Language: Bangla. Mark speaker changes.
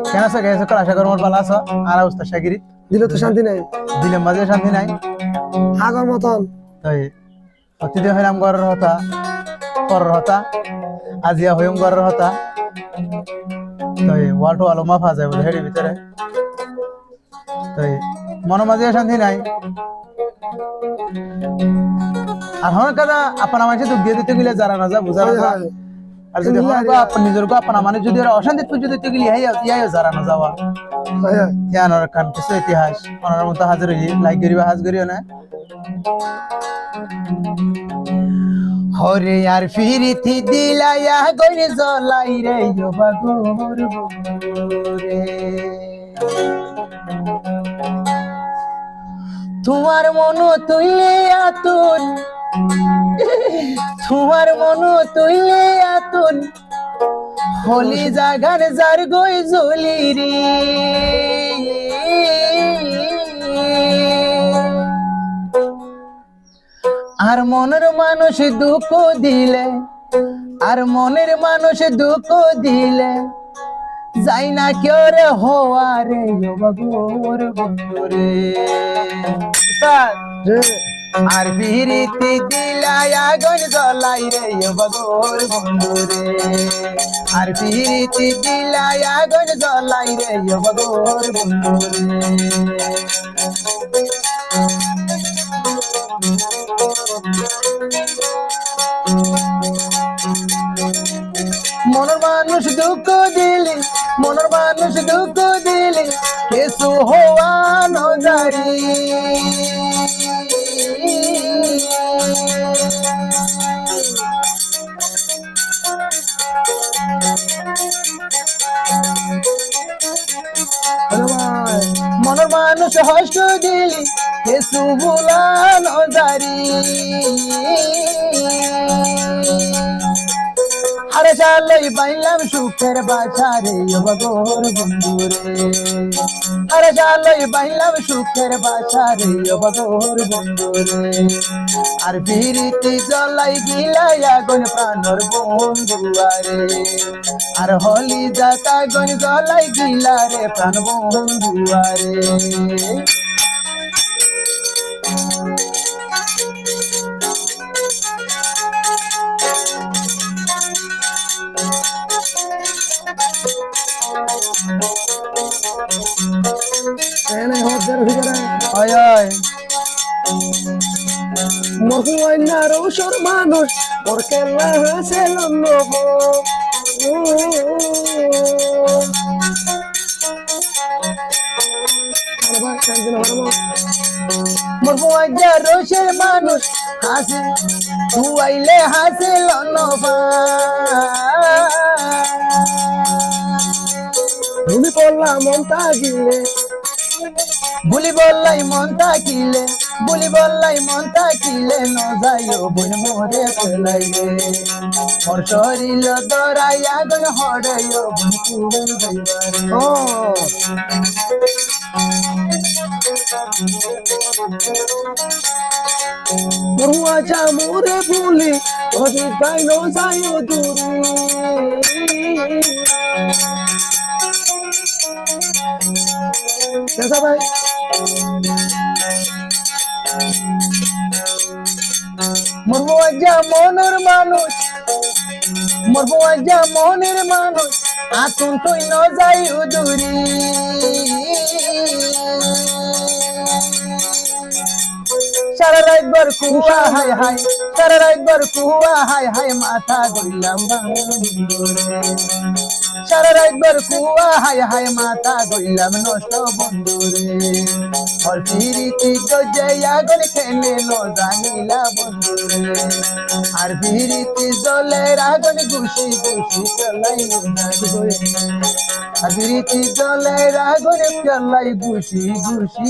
Speaker 1: কেন আছো গেছো আশা করি মোর ভালো আছো আর অবস্থা শাকিরি
Speaker 2: দিলে তো শান্তি নাই
Speaker 1: দিলে মাঝে শান্তি নাই
Speaker 2: আগর মতন
Speaker 1: তাই অতীতে হইলাম ঘরের হতা পরের হতা আজিয়া হইম ঘরের হতা তাই ওয়ালটো আলো মাফা যায় বলে হেডি ভিতরে তাই মন মাঝে শান্তি নাই আর হন কাদা আপনা মাঝে দুঃখ দিয়ে দিতে গেলে যারা না যা বুঝা না যা আর যদি আপনি নিজের আপনা মানে যদি অশান্তি পুজো দিতে গেলে ইয়াই যারা না যাওয়া ধ্যানের কান কিছু ইতিহাস ওনার মতো হাজির হই লাইক করিবা হাজ করিও না হরে আর ফিরিতি দিলায়া গইরে জলাই রে বাগুর রে তোমার মন তুইলে আতুন তোমার মন তুইলে আতুন হলি জাগার যার গই জ্বলি রে আর মনের মানুষ দুঃখ দিলে আর মনের মানুষ দুঃখ দিলে যাই না কেউ রে হওয়া রে বাবুর বন্ধুরে আর বিরিতি দিলাই আগুন জ্বলাই রে বাবুর বন্ধুরে আর বিরিতি দিলাই আগুন জ্বলাই রে বাবুর বন্ধুরে মনের মানুষ দুঃখ দিলি মনের মানুষ দুঃখ দিলি কিছু হওয়া নজারি মনের মানুষ হস্ত দিলি কিছু ভুলা নজারি আরে চালই পাইলাম সুখের বাছারে বাগোর বন্ধুরে আরে চালই পাইলাম সুখের বাছারে বাগোর বন্ধুরে আর ফিরিতে জ্বলাই গিলাই আগুন প্রাণর বন্ধুয়ারে আর হলি যাতা আগুন জ্বলাই গিলা রে প্রাণ বন্ধুয়ারে
Speaker 2: মহুয়ার মানুষ ওর কেলা হাসে লন্নব মহুয়ার রোষের মানুষ হাসে তুয়াইলে হাসে লন্নবা ভূমি পড়লাম মনটা গিলে বুলি বললাই মনটা কিলে বুলি বললাই মনটা কিলে ন যাইও বই মোরে ফেলাই রে মোর শরীর দরাই আগুন হড়াইও বই কুড়ে যাইবারে ও মহুয়া যা মোরে বুলি ওরে গাইল যাইও দূরে कैसा भाई মরবুয়া মনের মানুষ মরবুয়া মনের মানুষ আতুন তুই ন যাই উদুরি সারা রাত বার কুয়া হাই হাই সারা রাত বার কুয়া হাই হাই মাথা গইলাম সারা রাত বার কুয়া হাই হাই মাথা গইলাম নষ্ট বন্ধুরে আর ফিরিতি গজে আগুন খেলে ন জানিলা বন্ধুরে আর ফিরিতি জলে আগুন গুছি গুছি চলাই আর ফিরিতি জলে আগুন চলাই গুছি গুছি